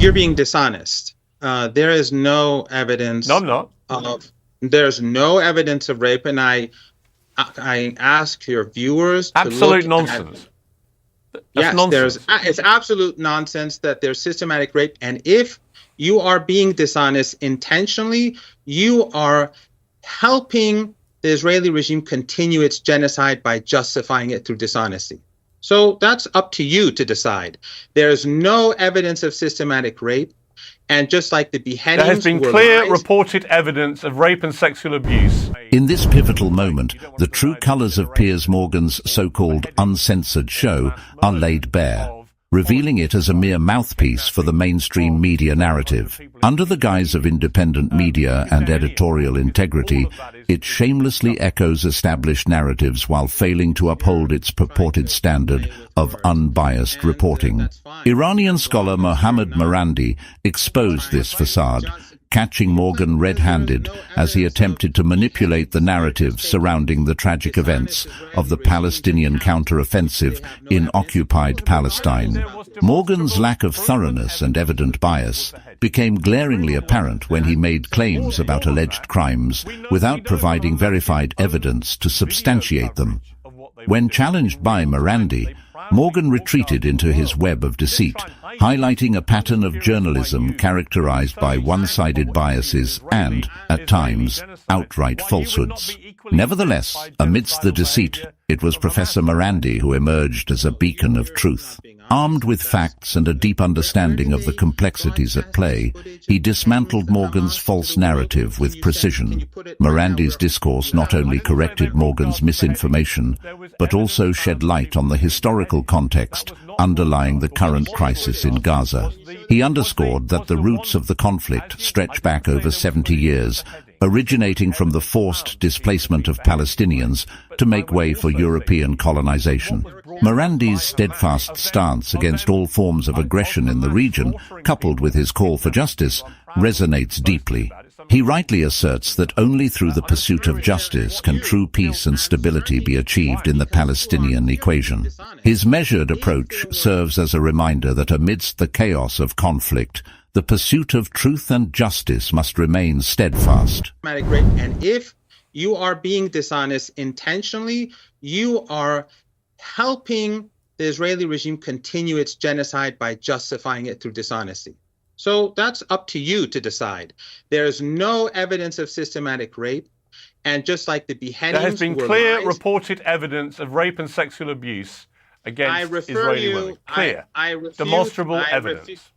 You're being dishonest. There is no evidence. No, I'm not. There's no evidence of rape, and I ask your viewers to Absolute look nonsense. Yes, nonsense. It's absolute nonsense that there's systematic rape, and if you are being dishonest intentionally, you are helping the Israeli regime continue its genocide by justifying it through dishonesty. So that's up to you to decide. There's no evidence of systematic rape, and just like the beheadings, there has been clear reported evidence of rape and sexual abuse. In this pivotal moment, the true colours of Piers Morgan's so-called uncensored show are laid bare, revealing it as a mere mouthpiece for the mainstream media narrative. Under the guise of independent media and editorial integrity, it shamelessly echoes established narratives while failing to uphold its purported standard of unbiased reporting. Iranian scholar Mohammad Marandi exposed this facade, catching Morgan red-handed as he attempted to manipulate the narrative surrounding the tragic events of the Palestinian counter-offensive in occupied Palestine. Morgan's lack of thoroughness and evident bias became glaringly apparent when he made claims about alleged crimes without providing verified evidence to substantiate them. When challenged by Marandi, Morgan retreated into his web of deceit, highlighting a pattern of journalism characterized by one-sided biases and, at times, outright falsehoods. Nevertheless, amidst the deceit, it was Professor Marandi who emerged as a beacon of truth. Armed with facts and a deep understanding of the complexities at play, he dismantled Morgan's false narrative with precision. Marandi's discourse not only corrected Morgan's misinformation, but also shed light on the historical context underlying the current crisis in Gaza. He underscored that the roots of the conflict stretch back over 70 years, originating from the forced displacement of Palestinians to make way for European colonization. Marandi's steadfast stance against all forms of aggression in the region, coupled with his call for justice, resonates deeply. He rightly asserts that only through the pursuit of justice can true peace and stability be achieved in the Palestinian equation. His measured approach serves as a reminder that amidst the chaos of conflict, the pursuit of truth and justice must remain steadfast. And if you are being dishonest intentionally, you are helping the Israeli regime continue its genocide by justifying it through dishonesty. So that's up to you to decide. There's no evidence of systematic rape, and just like the beheadings, there has been clear reported evidence of rape and sexual abuse against Israeli women. Clear, demonstrable evidence.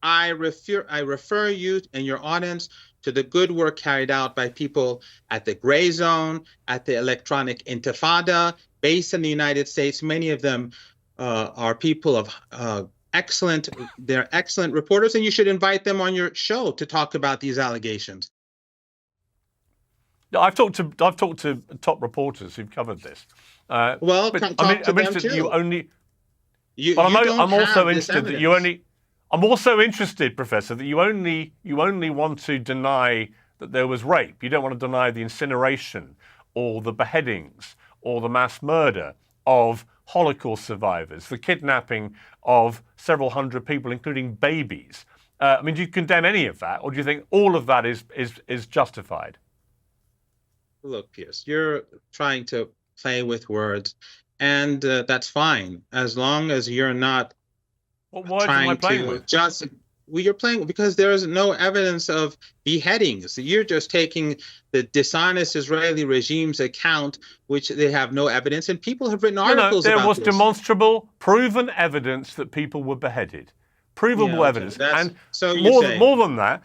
I refer you and your audience to the good work carried out by people at the Gray Zone, at the Electronic Intifada, based in the United States. Many of them are people of they're excellent reporters, and you should invite them on your show to talk about these allegations. I've talked to top reporters who've covered this. Well, but, talk to them too. I'm also interested, Professor, that you only want to deny that there was rape. You don't want to deny the incineration or the beheadings or the mass murder of Holocaust survivors, the kidnapping of several hundred people, including babies. Do you condemn any of that, or do you think all of that is justified? Look, Piers, you're trying to play with words, and that's fine, as long as you're not trying to just. Well, you're playing because there is no evidence of beheadings. You're just taking the dishonest Israeli regime's account, which they have no evidence, and people have written articles about this. There was demonstrable, proven evidence that people were beheaded. Provable evidence. And so more than that,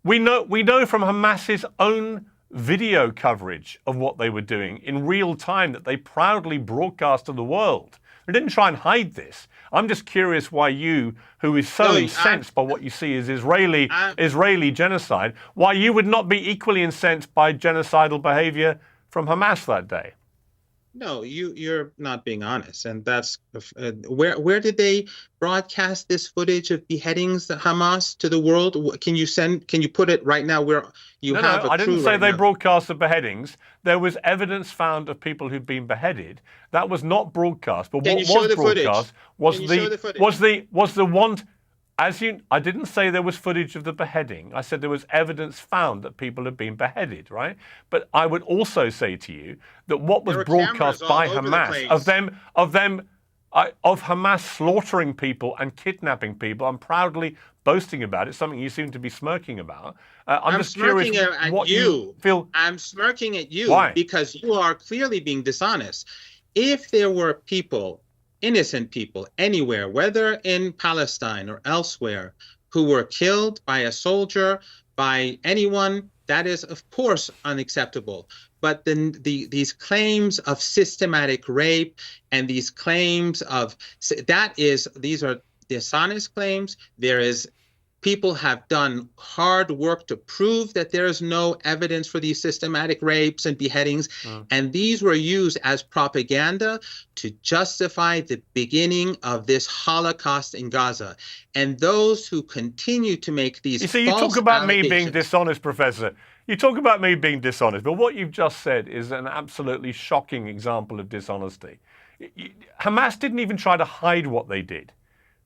we know from Hamas's own video coverage of what they were doing in real time that they proudly broadcast to the world. They didn't try and hide this. I'm just curious why you, who is so incensed by what you see as Israeli genocide, why you would not be equally incensed by genocidal behavior from Hamas that day. No, you're not being honest, and that's where did they broadcast this footage of beheadings, the Hamas, to the world? Can you put it right now where you have? I didn't say they broadcast the beheadings. There was evidence found of people who'd been beheaded. That was not broadcast, but what was broadcast was the I didn't say there was footage of the beheading. I said there was evidence found that people had been beheaded, right? But I would also say to you that what was broadcast by Hamas of Hamas slaughtering people and kidnapping people, I'm proudly boasting about it, something you seem to be smirking about. I'm just curious what you feel. I'm smirking at you. Why? Because you are clearly being dishonest. If there were people, innocent people, anywhere, whether in Palestine or elsewhere, who were killed by a soldier, by anyone, that is, of course, unacceptable. But then these claims of systematic rape and these claims of these are dishonest claims. People have done hard work to prove that there is no evidence for these systematic rapes and beheadings. And these were used as propaganda to justify the beginning of this Holocaust in Gaza. And those who continue to make these you talk about me being dishonest, Professor. You talk about me being dishonest, but what you've just said is an absolutely shocking example of dishonesty. Hamas didn't even try to hide what they did.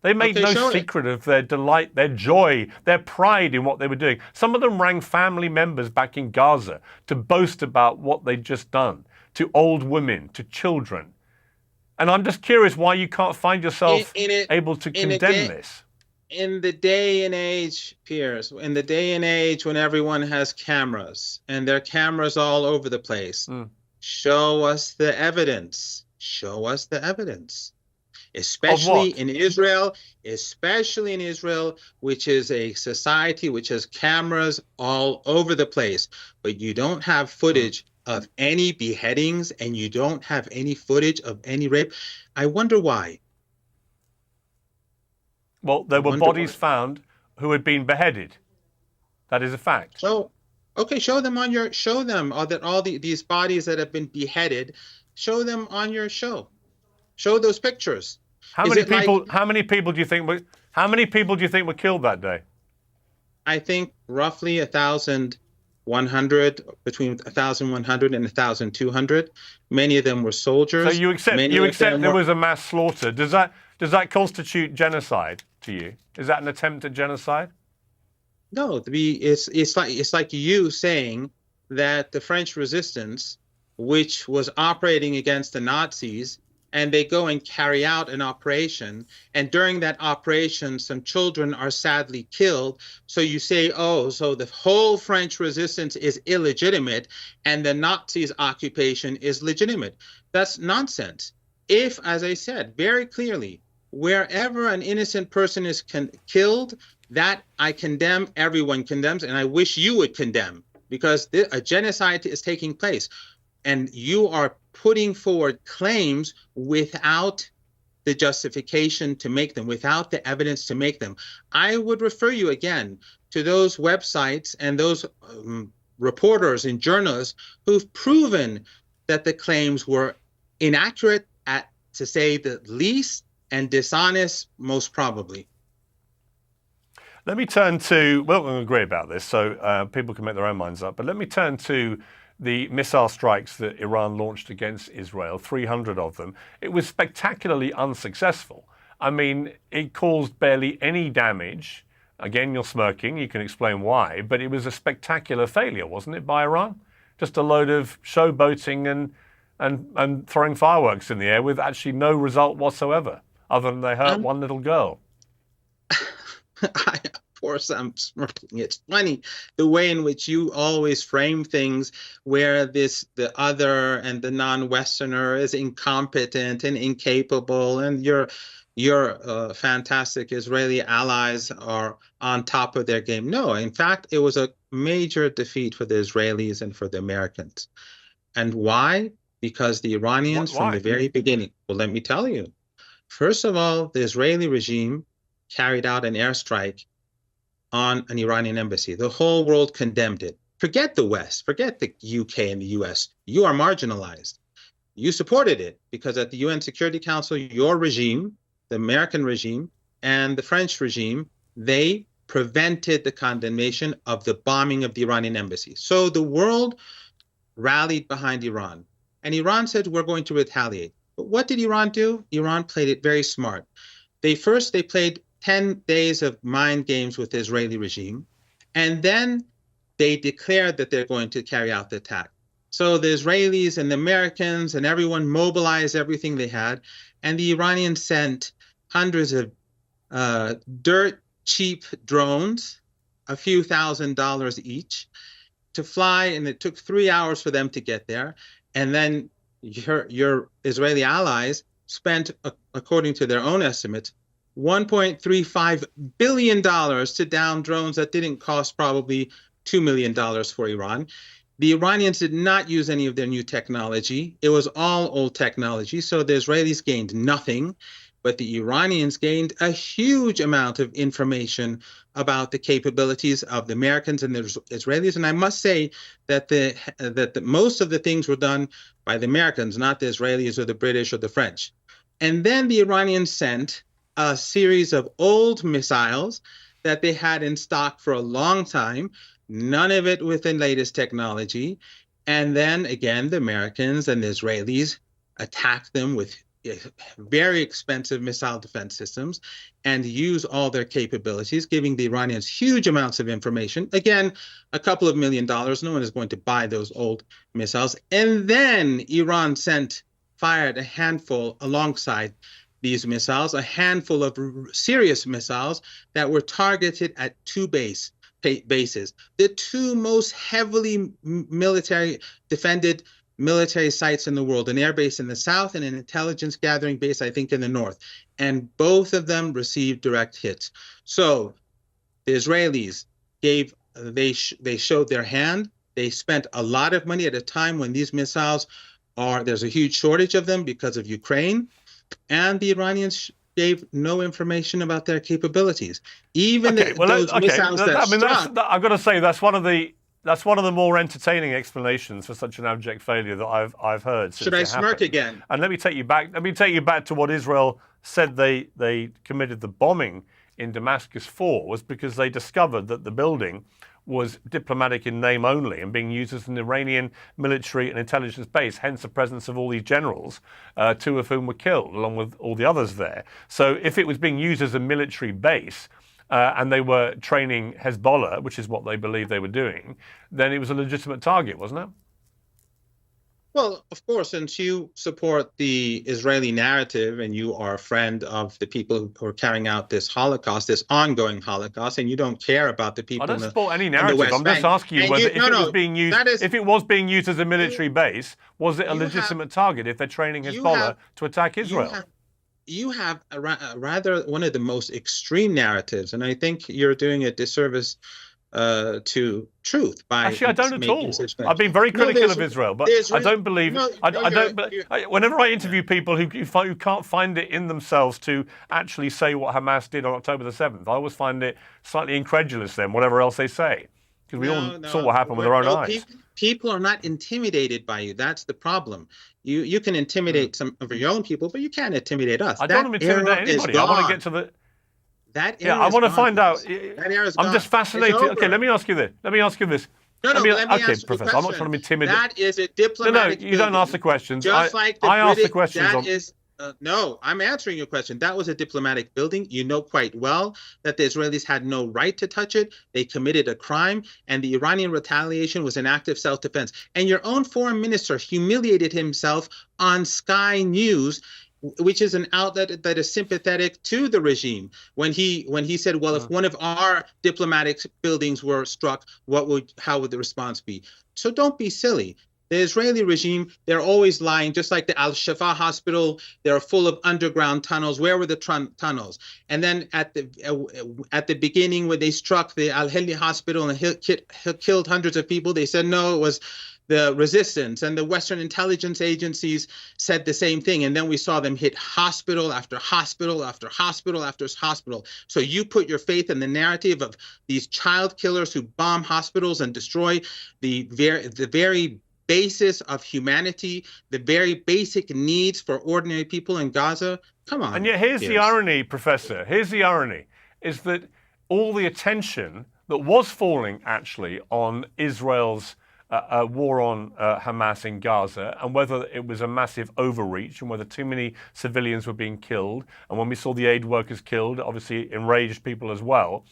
They made no secret of their delight, their joy, their pride in what they were doing. Some of them rang family members back in Gaza to boast about what they'd just done, to old women, to children. And I'm just curious why you can't find yourself able to condemn this. In the day and age, Piers, in the day and age when everyone has cameras, and there are cameras all over the place, show us the evidence. Show us the evidence. Especially in Israel, which is a society which has cameras all over the place. But you don't have footage of any beheadings, and you don't have any footage of any rape. I wonder why. Well, there were bodies found who had been beheaded. That is a fact. So, okay, show them all these bodies that have been beheaded. Show them on your show. Show those pictures. How many people do you think were killed that day? I think roughly 1,100, between 1,100 and 1,200. Many of them were soldiers. So you accept there was a mass slaughter. Does that constitute genocide to you? Is that an attempt at genocide? No, it's like you saying that the French resistance, which was operating against the Nazis, and they go and carry out an operation, and during that operation, some children are sadly killed. So you say, oh, so the whole French resistance is illegitimate, and the Nazis' occupation is legitimate. That's nonsense. If, as I said very clearly, wherever an innocent person is killed, that I condemn, everyone condemns, and I wish you would condemn, because a genocide is taking place. And you are putting forward claims without the justification to make them, without the evidence to make them. I would refer you again to those websites and those reporters and journalists who've proven that the claims were inaccurate, to say the least, and dishonest, most probably. Let me turn to, well, we agree about this, so people can make their own minds up, but let me turn to the missile strikes that Iran launched against Israel, 300 of them. It was spectacularly unsuccessful. I mean, it caused barely any damage. Again, you're smirking, you can explain why, but it was a spectacular failure, wasn't it, by Iran? Just a load of showboating and throwing fireworks in the air with actually no result whatsoever, other than they hurt one little girl. Of course, I'm smirking. It's funny the way in which you always frame things, where the other and the non-Westerner is incompetent and incapable, and your fantastic Israeli allies are on top of their game. No, in fact, it was a major defeat for the Israelis and for the Americans. And why? Because the Iranians, from the very beginning, well, let me tell you. First of all, the Israeli regime carried out an airstrike on an Iranian embassy. The whole world condemned it. Forget the West, forget the UK and the US. You are marginalized. You supported it because at the UN Security Council, your regime, the American regime, and the French regime, they prevented the condemnation of the bombing of the Iranian embassy. So the world rallied behind Iran. And Iran said, we're going to retaliate. But what did Iran do? Iran played it very smart. They played 10 days of mind games with the Israeli regime, and then they declared that they're going to carry out the attack. So the Israelis and the Americans and everyone mobilized everything they had, and the Iranians sent hundreds of dirt cheap drones, a few $1,000s each, to fly, and it took 3 hours for them to get there. And then your Israeli allies spent, according to their own estimates, $1.35 billion to down drones that didn't cost probably $2 million for Iran. The Iranians did not use any of their new technology. It was all old technology. So the Israelis gained nothing, but the Iranians gained a huge amount of information about the capabilities of the Americans and the Israelis. And I must say that most of the things were done by the Americans, not the Israelis or the British or the French. And then the Iranians sent a series of old missiles that they had in stock for a long time, none of it with the latest technology. And then again, the Americans and the Israelis attacked them with very expensive missile defense systems and use all their capabilities, giving the Iranians huge amounts of information. Again, a couple of $1 million. No one is going to buy those old missiles. And then Iran fired a handful alongside these missiles, a handful of serious missiles that were targeted at two bases, the two most heavily defended military sites in the world, an air base in the south and an intelligence gathering base, I think, in the north. And both of them received direct hits. So the Israelis they showed their hand. They spent a lot of money at a time when these missiles there's a huge shortage of them because of Ukraine. And the Iranians gave no information about their capabilities. Even those missiles I've got to say, that's one of the more entertaining explanations for such an abject failure that I've heard. Should I smirk again? And let me take you back. Let me take you back to what Israel said they committed the bombing in Damascus for, was because they discovered that the building was diplomatic in name only and being used as an Iranian military and intelligence base, hence the presence of all these generals, two of whom were killed, along with all the others there. So if it was being used as a military base, and they were training Hezbollah, which is what they believed they were doing, then it was a legitimate target, wasn't it? Well, of course, since you support the Israeli narrative and you are a friend of the people who are carrying out this Holocaust, this ongoing Holocaust, and you don't care about the people. I don't support any narrative. I'm just asking you whether if it was being used as a military base, was it a legitimate target if they're training Hezbollah to attack Israel? You have a rather one of the most extreme narratives, and I think you're doing a disservice to truth by actually I don't at all. I've been very critical of Israel, but I don't believe whenever I interview people who can't find it in themselves to actually say what Hamas did on October the 7th, I always find it slightly incredulous then, whatever else they say, because we all saw what happened with our own eyes. People are not intimidated by you. That's the problem. You can intimidate some of your own people, but you can't intimidate us. I don't want to intimidate anybody. I want to get to the I want to find out. I'm just fascinated. Okay, let me ask you this. No, let me ask you Professor, I'm not trying to be timid. That is a diplomatic No, you don't ask the questions. Just like I ask the questions. No, I'm answering your question. That was a diplomatic building. You know quite well that the Israelis had no right to touch it. They committed a crime, and the Iranian retaliation was an act of self-defense. And your own foreign minister humiliated himself on Sky News, which is an outlet that is sympathetic to the regime, when he said, well, if one of our diplomatic buildings were struck, how would the response be? So don't be silly. The Israeli regime, they're always lying, just like the Al-Shifa hospital. They're full of underground tunnels. Where were the tunnels? And then at the beginning, when they struck the Al-Hilli hospital and killed hundreds of people, they said, no, it was the resistance. And the Western intelligence agencies said the same thing. And then we saw them hit hospital after hospital after hospital after hospital. So you put your faith in the narrative of these child killers who bomb hospitals and destroy the very basis of humanity, the very basic needs for ordinary people in Gaza. Come on. And yet here's the irony, Professor. Here's the irony, is that all the attention that was falling actually on Israel's war on Hamas in Gaza, and whether it was a massive overreach and whether too many civilians were being killed. And when we saw the aid workers killed, obviously enraged people as well.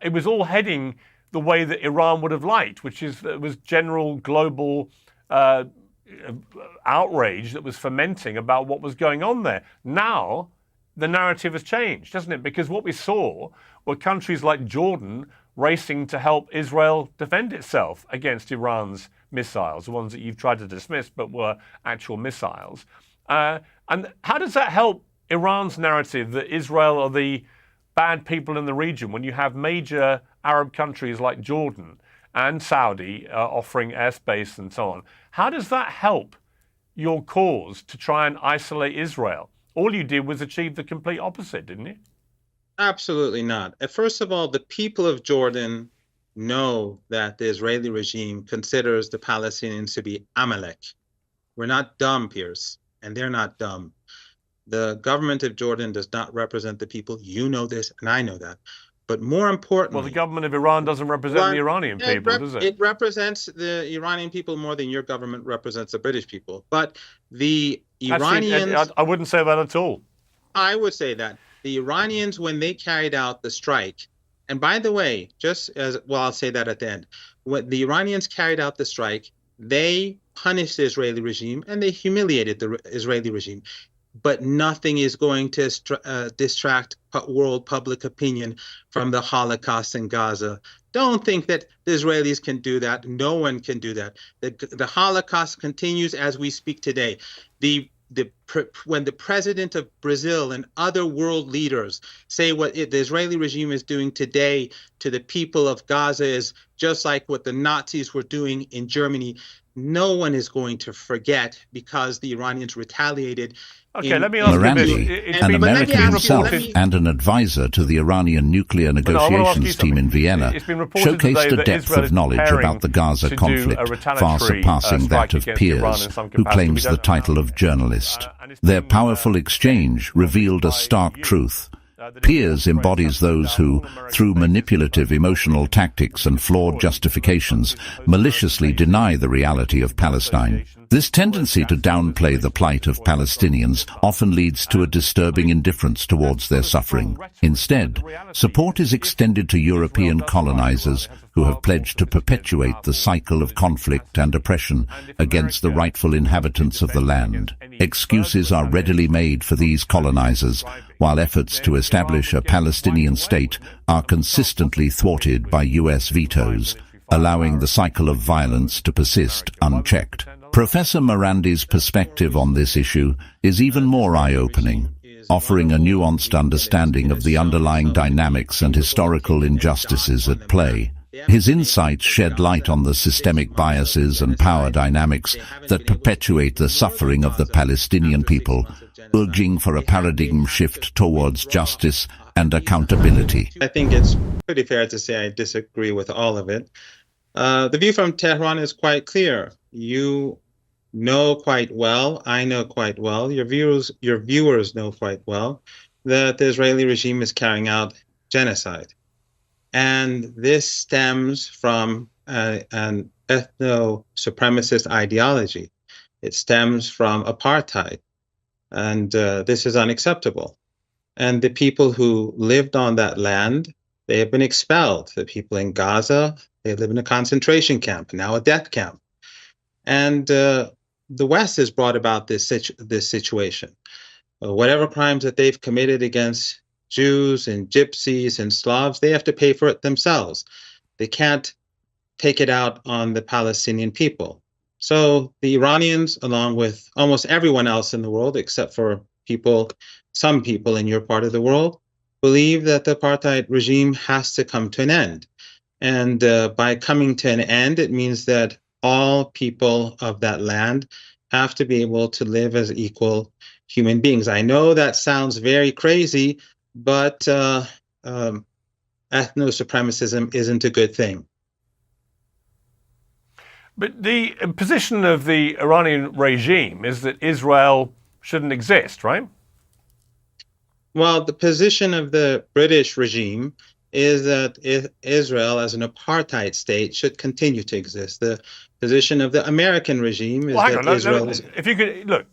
It was all heading the way that Iran would have liked, which is that it was general global outrage that was fermenting about what was going on there. Now, the narrative has changed, hasn't it? Because what we saw were countries like Jordan racing to help Israel defend itself against Iran's missiles, the ones that you've tried to dismiss but were actual missiles. And how does that help Iran's narrative that Israel are the bad people in the region when you have major Arab countries like Jordan and Saudi offering airspace and so on? How does that help your cause to try and isolate Israel? All you did was achieve the complete opposite, didn't you? Absolutely not. First of all, the people of Jordan know that the Israeli regime considers the Palestinians to be Amalek. We're not dumb, Piers, and they're not dumb. The government of Jordan does not represent the people. You know this, and I know that. But more importantly... Well, the government of Iran doesn't represent the Iranian people, does it? It represents the Iranian people more than your government represents the British people. But the Iranians... Actually, I wouldn't say that at all. I would say that. The Iranians, when they carried out the strike, and by the way, just as well, I'll say that at the end. When the Iranians carried out the strike, they punished the Israeli regime and they humiliated the Israeli regime. But nothing is going to distract world public opinion from the Holocaust in Gaza. Don't think that the Israelis can do that. No one can do that. The Holocaust continues as we speak today. When the president of Brazil and other world leaders say what the Israeli regime is doing today to the people of Gaza is just like what the Nazis were doing in Germany, no one is going to forget because the Iranians retaliated. Okay, let me ask you this. An American himself and an advisor to the Iranian nuclear negotiations team in Vienna, showcased a depth of knowledge about the Gaza conflict far surpassing that of Piers, who claims the title of journalist. Their powerful exchange revealed a stark truth. Piers embodies those who, through manipulative emotional tactics and flawed justifications, maliciously deny the reality of Palestine. This tendency to downplay the plight of Palestinians often leads to a disturbing indifference towards their suffering. Instead, support is extended to European colonizers who have pledged to perpetuate the cycle of conflict and oppression against the rightful inhabitants of the land. Excuses are readily made for these colonizers, while efforts to establish a Palestinian state are consistently thwarted by U.S. vetoes, allowing the cycle of violence to persist unchecked. Professor Morandi's perspective on this issue is even more eye-opening, offering a nuanced understanding of the underlying dynamics and historical injustices at play. His insights shed light on the systemic biases and power dynamics that perpetuate the suffering of the Palestinian people, urging for a paradigm shift towards justice and accountability. I think it's pretty fair to say I disagree with all of it. The view from Tehran is quite clear. You know quite well, I know quite well, your viewers know quite well, that the Israeli regime is carrying out genocide. And this stems from an ethno-supremacist ideology. It stems from apartheid. And this is unacceptable. And the people who lived on that land, they have been expelled. The people in Gaza, they live in a concentration camp, now a death camp. And the West has brought about this situation. Whatever crimes that they've committed against Jews and Gypsies and Slavs, they have to pay for it themselves. They can't take it out on the Palestinian people. So the Iranians, along with almost everyone else in the world, except for some people in your part of the world, believe that the apartheid regime has to come to an end. And by coming to an end, it means that all people of that land have to be able to live as equal human beings. I know that sounds very crazy, but ethno-supremacism isn't a good thing. But the position of the Iranian regime is that Israel shouldn't exist, right? Well, the position of the British regime is that Israel as an apartheid state should continue to exist. The position of the American regime is that Israel is... If you could, look,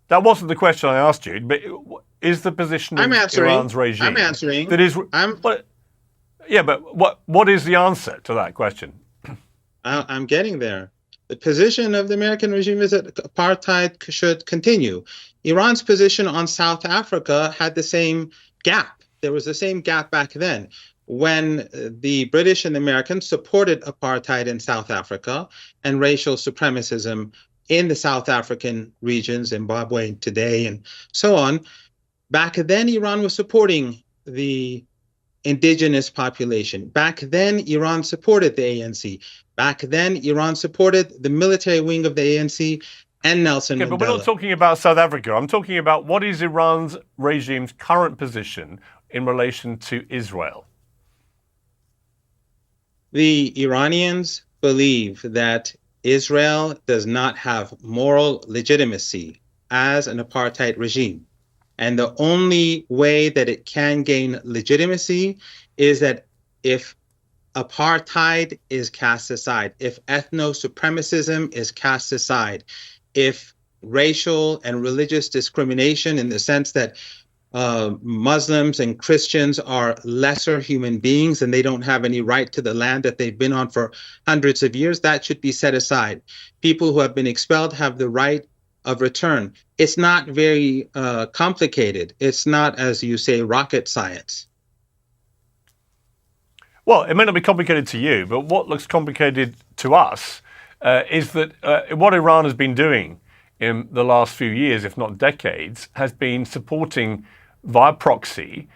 that wasn't the question I asked you, but is the position of Iran's regime... I'm answering. That is, but what is the answer to that question? I'm getting there. The position of the American regime is that apartheid should continue. Iran's position on South Africa had the same gap. There was the same gap back then when the British and the Americans supported apartheid in South Africa and racial supremacism in the South African region, Zimbabwe today, and so on. Back then, Iran was supporting the indigenous population. Back then, Iran supported the ANC. Back then, Iran supported the military wing of the ANC and Nelson Mandela. But we're not talking about South Africa. I'm talking about what is Iran's regime's current position in relation to Israel? The Iranians believe that Israel does not have moral legitimacy as an apartheid regime. And the only way that it can gain legitimacy is that if apartheid is cast aside, if ethno-supremacism is cast aside, if racial and religious discrimination in the sense that Muslims and Christians are lesser human beings and they don't have any right to the land that they've been on for hundreds of years, that should be set aside. People who have been expelled have the right of return. It's not very complicated. It's not, as you say, rocket science. Well, it may not be complicated to you, but what looks complicated to us is that what Iran has been doing in the last few years, if not decades, has been supporting via proxy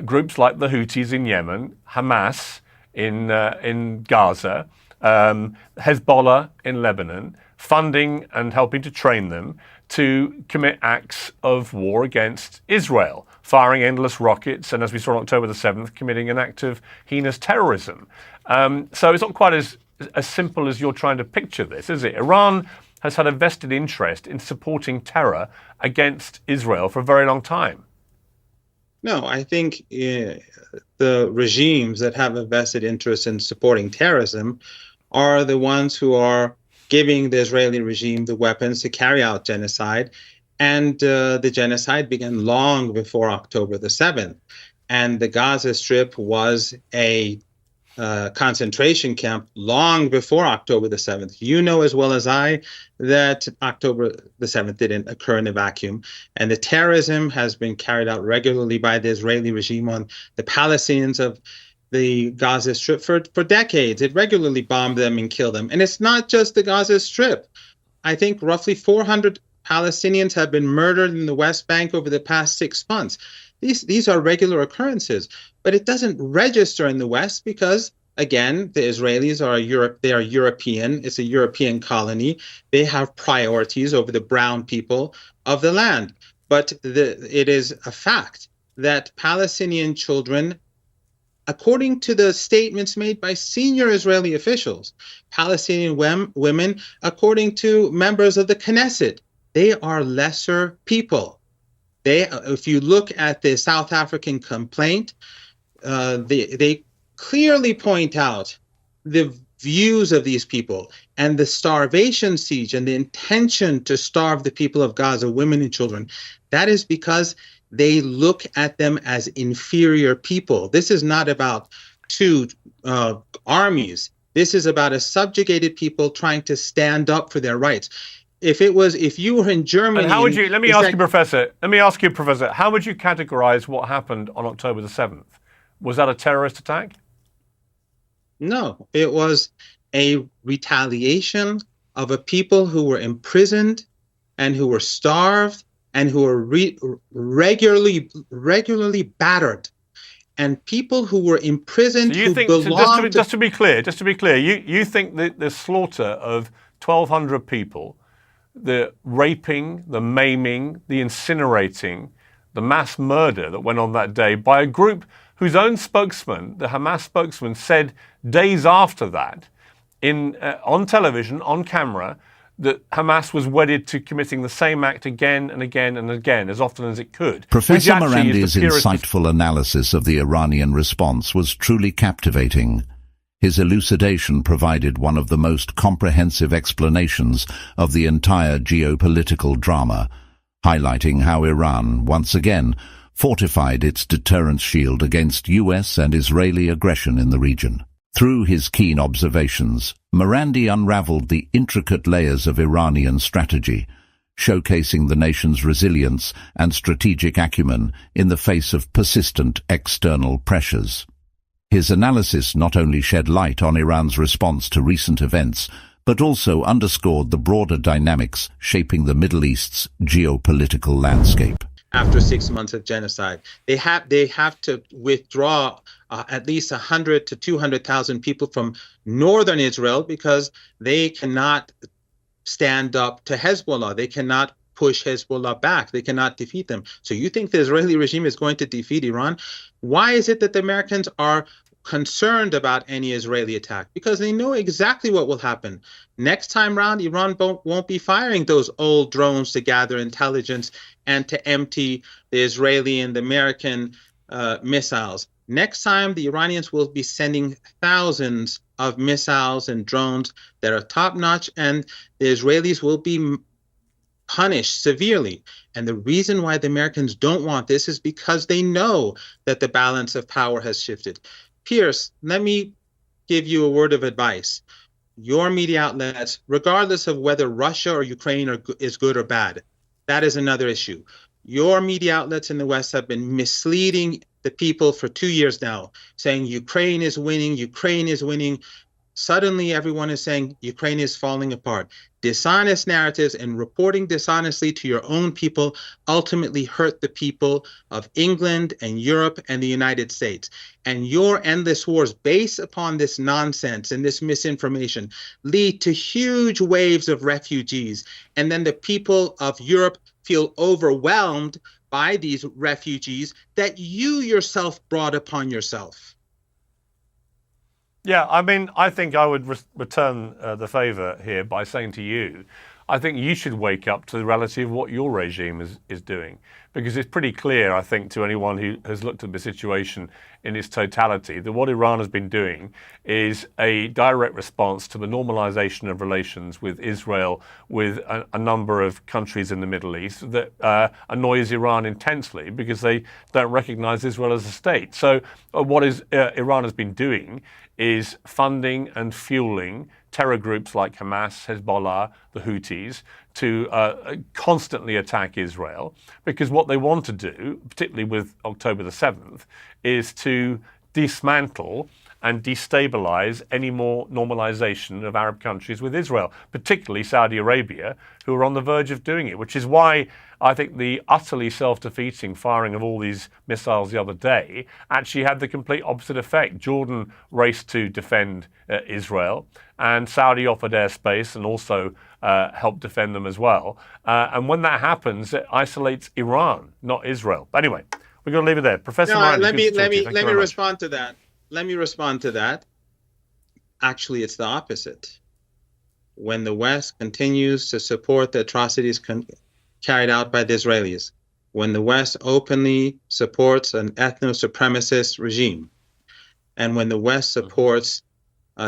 groups like the Houthis in Yemen, Hamas in Gaza, Hezbollah in Lebanon, funding and helping to train them to commit acts of war against Israel, firing endless rockets, and as we saw on October the 7th, committing an act of heinous terrorism. So it's not quite as simple as you're trying to picture this, is it? Iran has had a vested interest in supporting terror against Israel for a very long time. No, I think the regimes that have a vested interest in supporting terrorism are the ones who are giving the Israeli regime the weapons to carry out genocide. And the genocide began long before October the 7th. And the Gaza Strip was a concentration camp long before October the 7th. You know as well as I that October the 7th didn't occur in a vacuum. And the terrorism has been carried out regularly by the Israeli regime on the Palestinians of the Gaza Strip for decades. It regularly bombed them and killed them. And it's not just the Gaza Strip. I think roughly 400 Palestinians have been murdered in the West Bank over the past 6 months. These are regular occurrences, but it doesn't register in the West because, again, the Israelis are they are European. It's a European colony. They have priorities over the brown people of the land. But it is a fact that Palestinian children, according to the statements made by senior Israeli officials, Palestinian women, according to members of the Knesset, they are lesser people. If you look at the South African complaint, they clearly point out the views of these people and the starvation siege and the intention to starve the people of Gaza, women and children. That is because they look at them as inferior people. This is not about two armies. This is about a subjugated people trying to stand up for their rights. If you were in Germany, and how would you? Let me ask you, Professor. How would you categorize what happened on October the 7th? Was that a terrorist attack? No, it was a retaliation of a people who were imprisoned and who were starved and who were regularly battered, and people who were imprisoned. So you think, just to be clear, you think that the slaughter of 1,200 people, the raping, the maiming, the incinerating, the mass murder that went on that day by a group whose own spokesman, the Hamas spokesman, said days after that, on television, on camera, that Hamas was wedded to committing the same act again and again and again, as often as it could. Professor Morandi's insightful analysis of the Iranian response was truly captivating. His elucidation provided one of the most comprehensive explanations of the entire geopolitical drama, highlighting how Iran, once again, fortified its deterrence shield against US and Israeli aggression in the region. Through his keen observations, Morandi unraveled the intricate layers of Iranian strategy, showcasing the nation's resilience and strategic acumen in the face of persistent external pressures. His analysis not only shed light on Iran's response to recent events, but also underscored the broader dynamics shaping the Middle East's geopolitical landscape. After 6 months of genocide, they have to withdraw at least 100 to 200,000 people from northern Israel because they cannot stand up to Hezbollah. They cannot push Hezbollah back. They cannot defeat them. So you think the Israeli regime is going to defeat Iran? Why is it that the Americans are concerned about any Israeli attack? Because they know exactly what will happen. Next time round, Iran won't be firing those old drones to gather intelligence and to empty the Israeli and the American missiles. Next time, the Iranians will be sending thousands of missiles and drones that are top-notch, and the Israelis will be punished severely. And the reason why the Americans don't want this is because they know that the balance of power has shifted. Piers, let me give you a word of advice. Your media outlets, regardless of whether Russia or Ukraine is good or bad, that is another issue. Your media outlets in the West have been misleading the people for 2 years now, saying Ukraine is winning, Ukraine is winning. Suddenly, everyone is saying Ukraine is falling apart. Dishonest narratives and reporting dishonestly to your own people ultimately hurt the people of England and Europe and the United States. And your endless wars based upon this nonsense and this misinformation lead to huge waves of refugees. And then the people of Europe feel overwhelmed by these refugees that you yourself brought upon yourself. Yeah, I mean, I think I would return the favor here by saying to you, I think you should wake up to the reality of what your regime is doing. Because it's pretty clear, I think, to anyone who has looked at the situation in its totality, that what Iran has been doing is a direct response to the normalization of relations with Israel, with a number of countries in the Middle East that annoys Iran intensely because they don't recognize Israel as a state. So what Iran has been doing is funding and fueling terror groups like Hamas, Hezbollah, the Houthis, to constantly attack Israel, because what they want to do, particularly with October the 7th, is to dismantle and destabilize any more normalization of Arab countries with Israel, particularly Saudi Arabia, who are on the verge of doing it, which is why I think the utterly self-defeating firing of all these missiles the other day actually had the complete opposite effect. Jordan raced to defend Israel, and Saudi offered airspace and also helped defend them as well. And when that happens, it isolates Iran, not Israel. But anyway, we're going to leave it there. Professor Morandy, let me respond to that. Let me respond to that. Actually, it's the opposite. When the West continues to support the atrocities carried out by the Israelis, when the West openly supports an ethno-supremacist regime, and when the West supports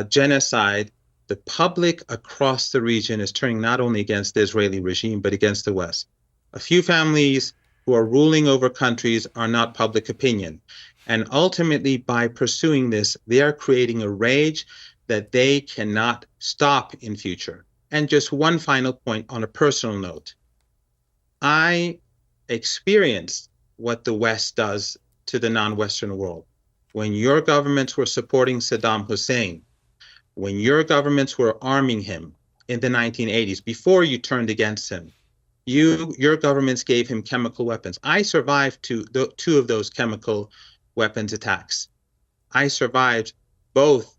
genocide, the public across the region is turning not only against the Israeli regime, but against the West. A few families who are ruling over countries are not public opinion. And ultimately, by pursuing this, they are creating a rage that they cannot stop in future. And just one final point on a personal note. I experienced what the West does to the non-Western world. When your governments were supporting Saddam Hussein, when your governments were arming him in the 1980s, before you turned against him, your governments gave him chemical weapons. I survived two of those chemical weapons attacks. I survived both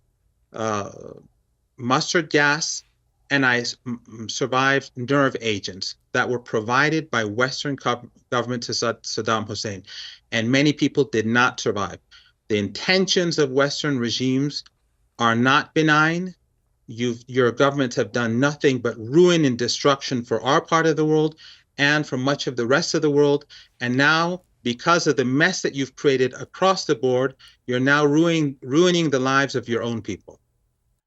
mustard gas, and I survived nerve agents that were provided by Western government to Saddam Hussein. And many people did not survive. The intentions of Western regimes are not benign. your governments have done nothing but ruin and destruction for our part of the world and for much of the rest of the world. And now, because of the mess that you've created across the board, you're now ruining the lives of your own people.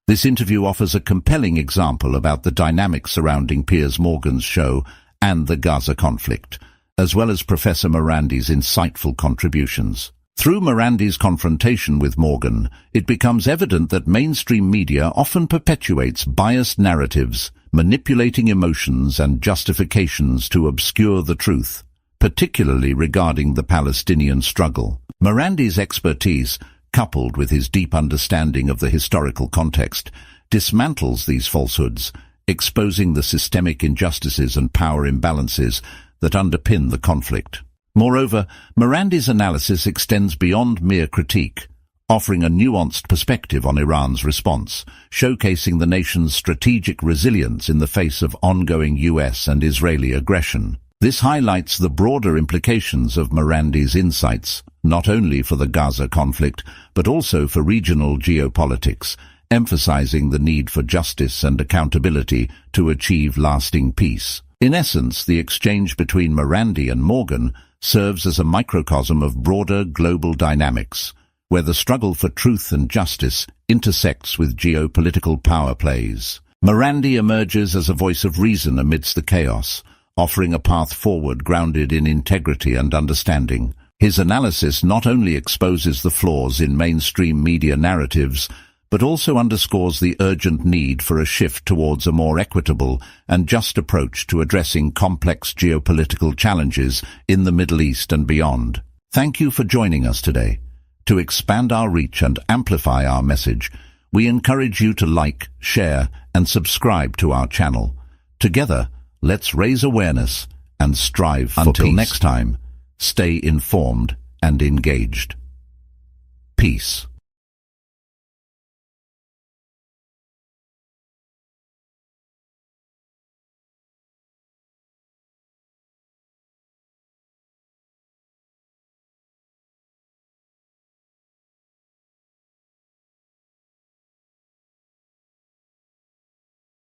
This interview offers a compelling example about the dynamics surrounding Piers Morgan's show and the Gaza conflict, as well as Professor Morandi's insightful contributions. Through Morandi's confrontation with Morgan, it becomes evident that mainstream media often perpetuates biased narratives, manipulating emotions and justifications to obscure the truth, particularly regarding the Palestinian struggle. Morandi's expertise, coupled with his deep understanding of the historical context, dismantles these falsehoods, exposing the systemic injustices and power imbalances that underpin the conflict. Moreover, Morandi's analysis extends beyond mere critique, offering a nuanced perspective on Iran's response, showcasing the nation's strategic resilience in the face of ongoing US and Israeli aggression. This highlights the broader implications of Morandi's insights, not only for the Gaza conflict, but also for regional geopolitics, emphasizing the need for justice and accountability to achieve lasting peace. In essence, the exchange between Morandi and Morgan serves as a microcosm of broader global dynamics, where the struggle for truth and justice intersects with geopolitical power plays. Morandi emerges as a voice of reason amidst the chaos, offering a path forward grounded in integrity and understanding. His analysis not only exposes the flaws in mainstream media narratives, but also underscores the urgent need for a shift towards a more equitable and just approach to addressing complex geopolitical challenges in the Middle East and beyond. Thank you for joining us today. To expand our reach and amplify our message, we encourage you to like, share, and subscribe to our channel. Together, let's raise awareness and strive for peace. Until next time, stay informed and engaged. Peace.